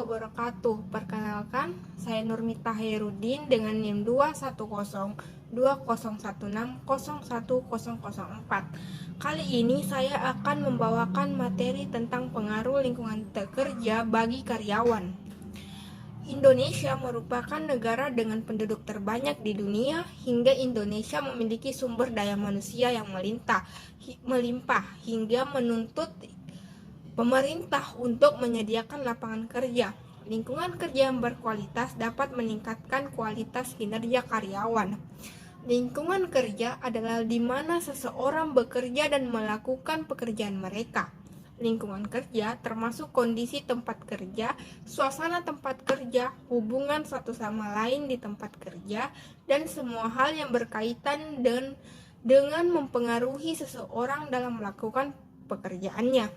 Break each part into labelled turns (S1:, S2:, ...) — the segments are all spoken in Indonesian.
S1: wabarakatuh. Perkenalkan, saya Nurmita Herudin dengan NIM 2102016010004. Kali ini saya akan membawakan materi tentang pengaruh lingkungan kerja bagi karyawan. Indonesia merupakan negara dengan penduduk terbanyak di dunia, hingga Indonesia memiliki sumber daya manusia yang melimpah hingga menuntut pemerintah untuk menyediakan lapangan kerja. Lingkungan kerja yang berkualitas dapat meningkatkan kualitas kinerja karyawan. Lingkungan kerja adalah di mana seseorang bekerja dan melakukan pekerjaan mereka. Lingkungan kerja termasuk kondisi tempat kerja, suasana tempat kerja, hubungan satu sama lain di tempat kerja, dan semua hal yang berkaitan dengan mempengaruhi seseorang dalam melakukan pekerjaannya.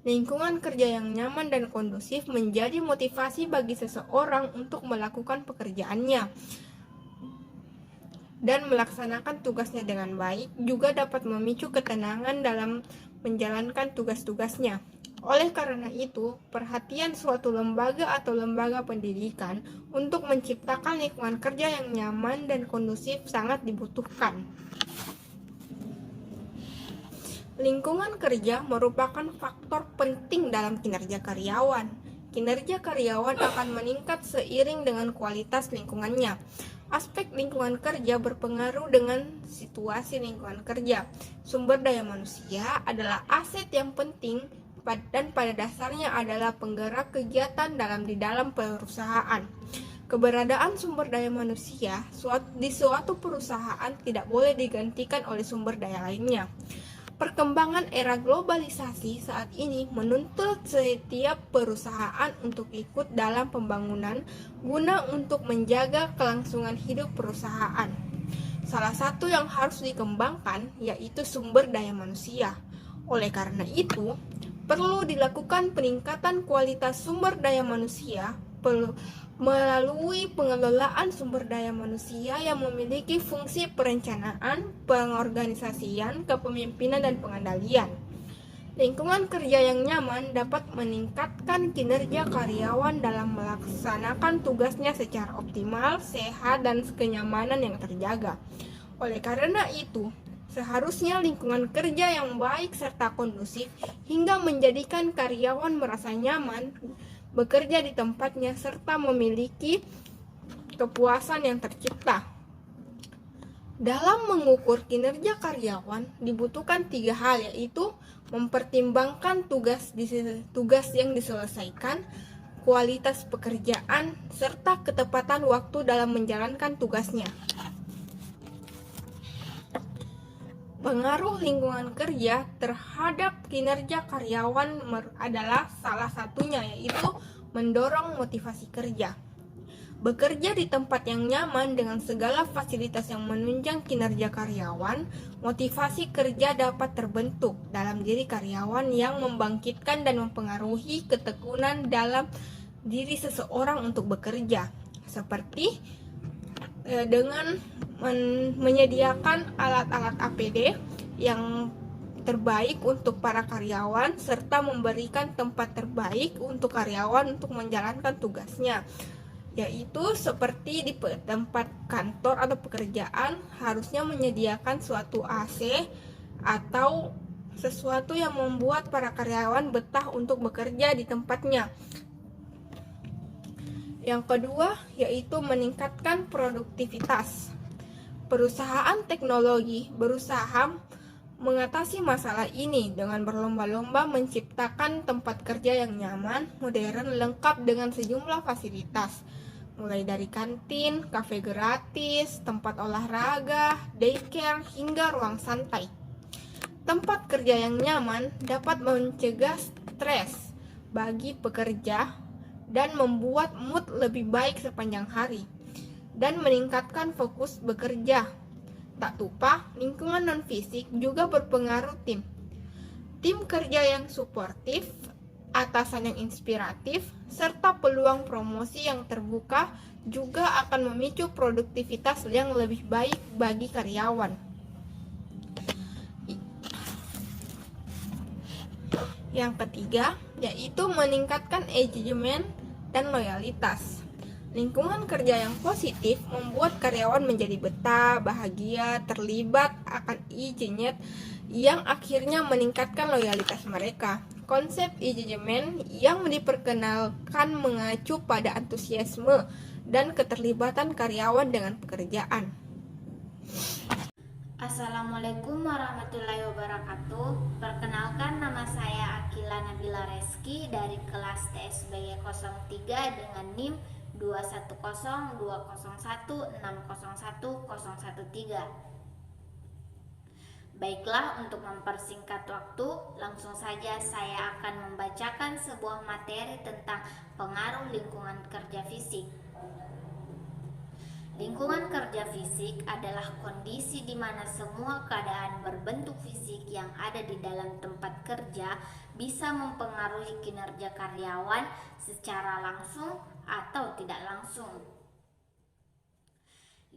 S1: Lingkungan kerja yang nyaman dan kondusif menjadi motivasi bagi seseorang untuk melakukan pekerjaannya dan melaksanakan tugasnya dengan baik, juga dapat memicu ketenangan dalam menjalankan tugas-tugasnya. Oleh karena itu, perhatian suatu lembaga atau lembaga pendidikan untuk menciptakan lingkungan kerja yang nyaman dan kondusif sangat dibutuhkan. Lingkungan kerja merupakan faktor penting dalam kinerja karyawan. Kinerja karyawan akan meningkat seiring dengan kualitas lingkungannya. Aspek lingkungan kerja berpengaruh dengan situasi lingkungan kerja. Sumber daya manusia adalah aset yang penting dan pada dasarnya adalah penggerak kegiatan di dalam perusahaan. Keberadaan sumber daya manusia di suatu perusahaan tidak boleh digantikan oleh sumber daya lainnya. Perkembangan era globalisasi saat ini menuntut setiap perusahaan untuk ikut dalam pembangunan guna untuk menjaga kelangsungan hidup perusahaan. Salah satu yang harus dikembangkan yaitu sumber daya manusia. Oleh karena itu, perlu dilakukan peningkatan kualitas sumber daya manusia melalui pengelolaan sumber daya manusia yang memiliki fungsi perencanaan, pengorganisasian, kepemimpinan, dan pengendalian. Lingkungan kerja yang nyaman dapat meningkatkan kinerja karyawan dalam melaksanakan tugasnya secara optimal, sehat, dan kenyamanan yang terjaga. Oleh karena itu, seharusnya lingkungan kerja yang baik serta kondusif hingga menjadikan karyawan merasa nyaman bekerja di tempatnya serta memiliki kepuasan yang tercipta. Dalam mengukur kinerja karyawan dibutuhkan 3 hal, yaitu mempertimbangkan tugas yang diselesaikan, kualitas pekerjaan, serta ketepatan waktu dalam menjalankan tugasnya. Pengaruh lingkungan kerja terhadap kinerja karyawan adalah salah satunya, yaitu mendorong motivasi kerja. Bekerja di tempat yang nyaman dengan segala fasilitas yang menunjang kinerja karyawan, motivasi kerja dapat terbentuk dalam diri karyawan yang membangkitkan dan mempengaruhi ketekunan dalam diri seseorang untuk bekerja, seperti dengan menyediakan alat-alat APD yang terbaik untuk para karyawan serta memberikan tempat terbaik untuk karyawan untuk menjalankan tugasnya, yaitu seperti di tempat kantor atau pekerjaan harusnya menyediakan suatu AC atau sesuatu yang membuat para karyawan betah untuk bekerja di tempatnya. Yang kedua, yaitu meningkatkan produktivitas. Perusahaan teknologi berusaha mengatasi masalah ini dengan berlomba-lomba menciptakan tempat kerja yang nyaman, modern, lengkap dengan sejumlah fasilitas, mulai dari kantin, kafe gratis, tempat olahraga, daycare, hingga ruang santai. Tempat kerja yang nyaman dapat mencegah stres bagi pekerja dan membuat mood lebih baik sepanjang hari dan meningkatkan fokus bekerja. Tak lupa, lingkungan non-fisik juga berpengaruh tim. Tim kerja yang suportif, atasan yang inspiratif, serta peluang promosi yang terbuka juga akan memicu produktivitas yang lebih baik bagi karyawan. Yang ketiga, yaitu meningkatkan engagement dan loyalitas. Lingkungan kerja yang positif membuat karyawan menjadi betah, bahagia, terlibat akan e-jobs yang akhirnya meningkatkan loyalitas mereka. Konsep e-judgment yang diperkenalkan mengacu pada antusiasme dan keterlibatan karyawan dengan pekerjaan.
S2: Assalamualaikum warahmatullahi wabarakatuh. Perkenalkan, nama saya Akila Nabila Reski dari kelas TSBY 03 dengan NIM 2102016010113. Baiklah, untuk mempersingkat waktu, langsung saja saya akan membacakan sebuah materi tentang pengaruh lingkungan kerja fisik. Lingkungan kerja fisik adalah kondisi di mana semua keadaan berbentuk fisik yang ada di dalam tempat kerja bisa mempengaruhi kinerja karyawan secara langsung atau tidak langsung.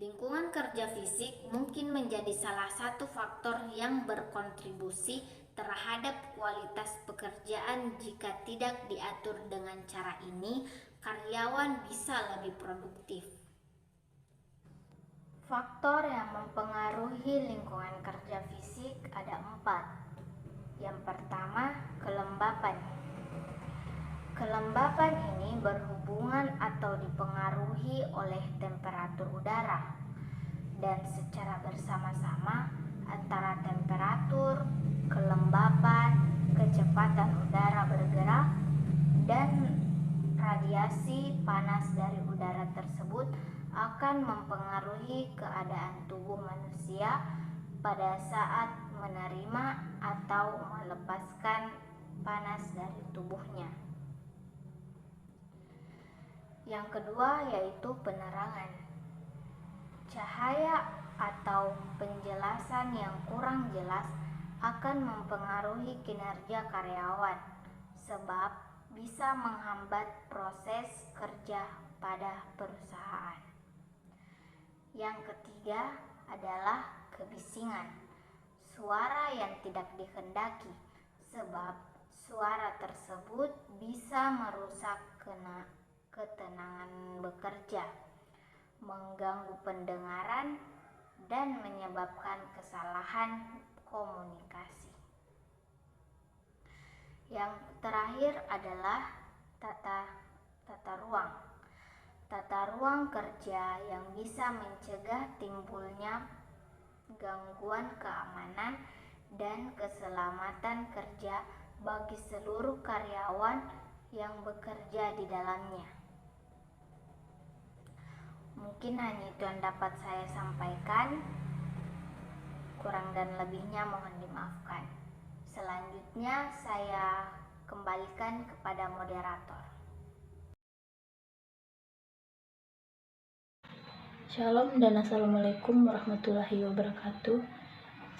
S2: Lingkungan kerja fisik mungkin menjadi salah satu faktor yang berkontribusi terhadap kualitas pekerjaan. Jika tidak diatur dengan cara ini, karyawan bisa lebih produktif. Faktor yang mempengaruhi lingkungan kerja fisik ada 4. Yang pertama, kelembapan. Kelembapan ini berhubungan atau dipengaruhi oleh temperatur udara, dan secara bersama-sama antara temperatur, kelembapan, kecepatan udara bergerak, dan radiasi panas dari udara tersebut akan mempengaruhi keadaan tubuh manusia pada saat menerima atau melepaskan panas dari tubuhnya. Yang kedua yaitu penerangan. Cahaya atau penjelasan yang kurang jelas akan mempengaruhi kinerja karyawan, sebab bisa menghambat proses kerja pada perusahaan. Yang ketiga adalah kebisingan. Suara yang tidak dikehendaki, sebab suara tersebut bisa merusak ketenangan bekerja, mengganggu pendengaran, dan menyebabkan kesalahan komunikasi. Yang terakhir adalah tata ruang. Tata ruang kerja yang bisa mencegah timbulnya gangguan keamanan dan keselamatan kerja bagi seluruh karyawan yang bekerja di dalamnya. Mungkin hanya itu yang dapat saya sampaikan. Kurang dan lebihnya mohon dimaafkan. Selanjutnya saya kembalikan kepada moderator.
S3: Shalom dan Assalamualaikum warahmatullahi wabarakatuh.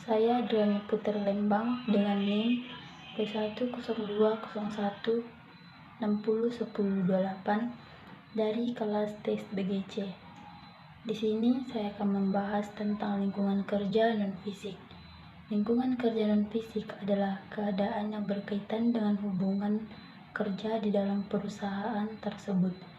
S3: Saya Adriani Putri Lembang dengan NIM P10101601028 dari kelas tes BGC. Di sini saya akan membahas tentang lingkungan kerja non-fisik. Lingkungan kerja non-fisik adalah keadaan yang berkaitan dengan hubungan kerja di dalam perusahaan tersebut.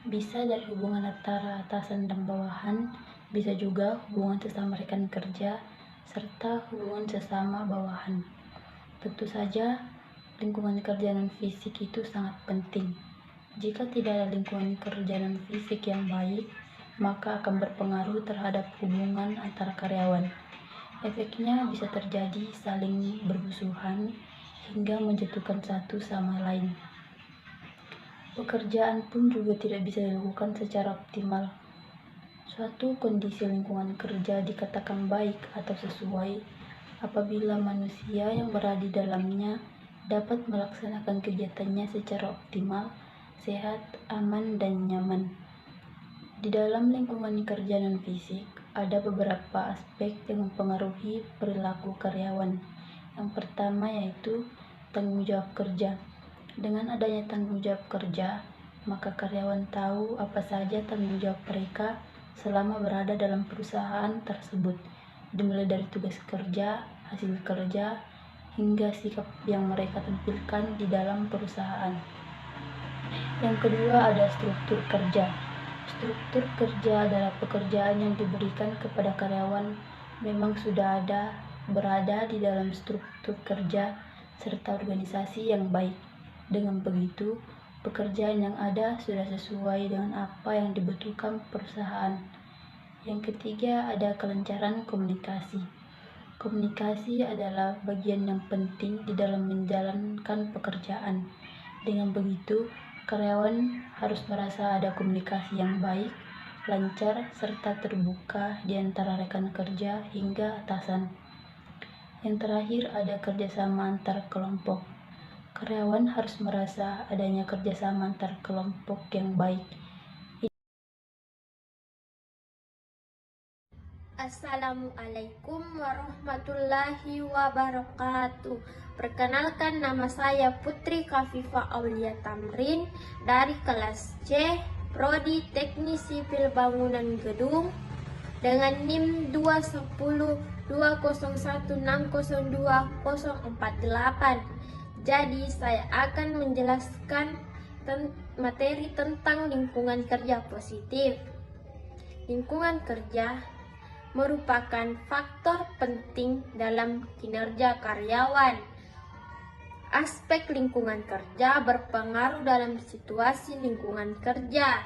S3: Bisa dari hubungan antara atasan dan bawahan, bisa juga hubungan sesama rekan kerja, serta hubungan sesama bawahan. Tentu saja, lingkungan kerja non-fisik itu sangat penting. Jika tidak ada lingkungan kerja non-fisik yang baik, maka akan berpengaruh terhadap hubungan antara karyawan. Efeknya bisa terjadi saling bermusuhan hingga menjatuhkan satu sama lain. Pekerjaan pun juga tidak bisa dilakukan secara optimal. Suatu kondisi lingkungan kerja dikatakan baik atau sesuai apabila manusia yang berada di dalamnya dapat melaksanakan kegiatannya secara optimal, sehat, aman, dan nyaman. Di dalam lingkungan kerja non-fisik, ada beberapa aspek yang mempengaruhi perilaku karyawan. Yang pertama yaitu tanggung jawab kerja. Dengan adanya tanggung jawab kerja, maka karyawan tahu apa saja tanggung jawab mereka selama berada dalam perusahaan tersebut, dimulai dari tugas kerja, hasil kerja, hingga sikap yang mereka tampilkan di dalam perusahaan. Yang kedua ada struktur kerja. Struktur kerja adalah pekerjaan yang diberikan kepada karyawan memang sudah berada di dalam struktur kerja serta organisasi yang baik. Dengan begitu, pekerjaan yang ada sudah sesuai dengan apa yang dibutuhkan perusahaan. Yang ketiga ada kelancaran komunikasi. Komunikasi adalah bagian yang penting di dalam menjalankan pekerjaan. Dengan begitu, karyawan harus merasa ada komunikasi yang baik, lancar, serta terbuka di antara rekan kerja hingga atasan. Yang terakhir ada kerjasama antar kelompok. Karyawan harus merasa adanya kerjasama antar kelompok yang baik.
S4: Assalamualaikum warahmatullahi wabarakatuh. Perkenalkan, nama saya Putri Kafifa Aulia Tamrin dari kelas C, Prodi Teknik Sipil Bangunan Gedung dengan NIM 21020160248. Jadi saya akan menjelaskan materi tentang lingkungan kerja positif. Lingkungan kerja merupakan faktor penting dalam kinerja karyawan. Aspek lingkungan kerja berpengaruh dalam situasi lingkungan kerja.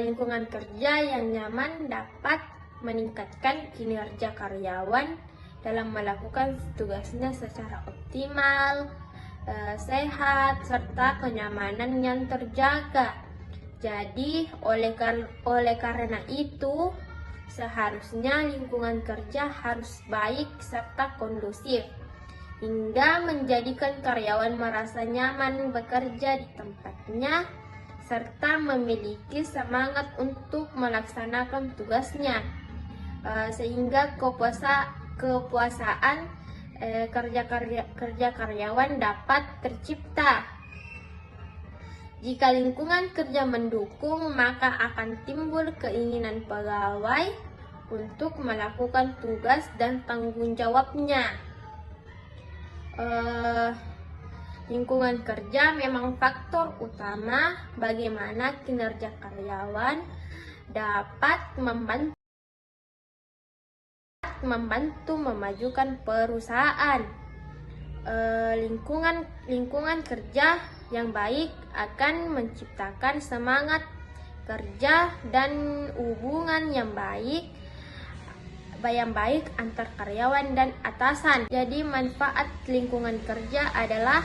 S4: Lingkungan kerja yang nyaman dapat meningkatkan kinerja karyawan dalam melakukan tugasnya secara optimal, sehat, serta kenyamanan yang terjaga. Jadi, oleh karena itu, seharusnya lingkungan kerja harus baik serta kondusif, hingga menjadikan karyawan merasa nyaman bekerja di tempatnya, serta memiliki semangat untuk melaksanakan tugasnya, sehingga kepuasaan kerja karyawan dapat tercipta. Jika lingkungan kerja mendukung, maka akan timbul keinginan pegawai untuk melakukan tugas dan tanggung jawabnya. Lingkungan kerja memang faktor utama bagaimana kinerja karyawan dapat membantu memajukan perusahaan. Lingkungan kerja yang baik akan menciptakan semangat kerja dan hubungan yang baik antar karyawan dan atasan. Jadi manfaat lingkungan kerja adalah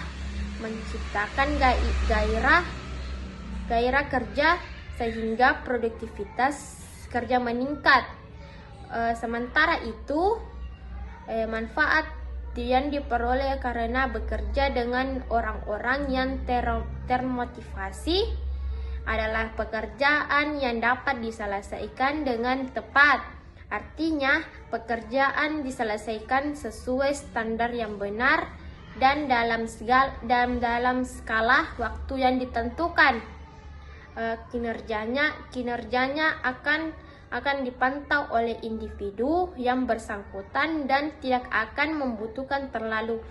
S4: menciptakan gairah kerja sehingga produktivitas kerja meningkat. Sementara itu, manfaat yang diperoleh karena bekerja dengan orang-orang yang termotivasi adalah pekerjaan yang dapat diselesaikan dengan tepat. Artinya, pekerjaan diselesaikan sesuai standar yang benar dan dalam skala waktu yang ditentukan. Kinerjanya akan dipantau oleh individu yang bersangkutan dan tidak akan membutuhkan terlalu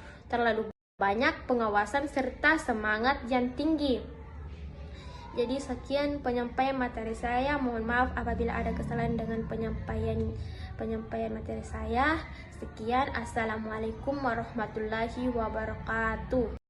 S4: banyak pengawasan serta semangat yang tinggi. Jadi sekian penyampaian materi saya. Mohon maaf apabila ada kesalahan dengan penyampaian materi saya. Sekian, assalamualaikum warahmatullahi wabarakatuh.